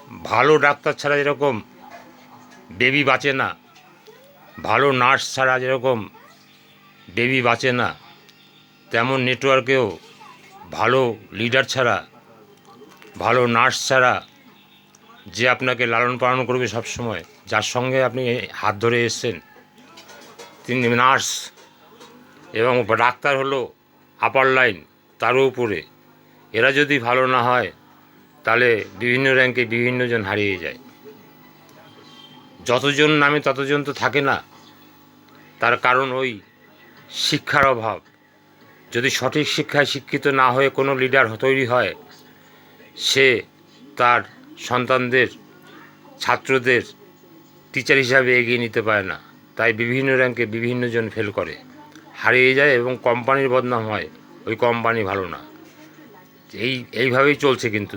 ভালো ডাক্তার ছাড়া যেরকম বেবি বাঁচে না, ভালো নার্স ছাড়া যেরকম বেবি বাঁচে না, তেমন নেটওয়ার্কেও ভালো লিডার ছাড়া, ভালো নার্স ছাড়া, যে আপনাকে লালন পালন করবে সবসময়, যার সঙ্গে আপনি হাত ধরে এসছেন তিনি নার্স, এবং ডাক্তার হলো আপার লাইন, তারও উপরে, এরা যদি ভালো না হয় তাহলে বিভিন্ন র্যাঙ্কে বিভিন্নজন হারিয়ে যায়। যতজন নামে ততজন তো থাকে না, তার কারণ ওই শিক্ষার অভাব। যদি সঠিক শিক্ষায় শিক্ষিত না হয়ে কোনো লিডার তৈরি হয়, সে তার সন্তানদের, ছাত্রদের টিচার হিসাবে এগিয়ে নিতে পারে না, তাই বিভিন্ন র্যাঙ্কে বিভিন্নজন ফেল করে, হারিয়ে যায় এবং কোম্পানির বদনাম হয়, ওই কোম্পানি ভালো না। এইভাবেই চলছে কিন্তু।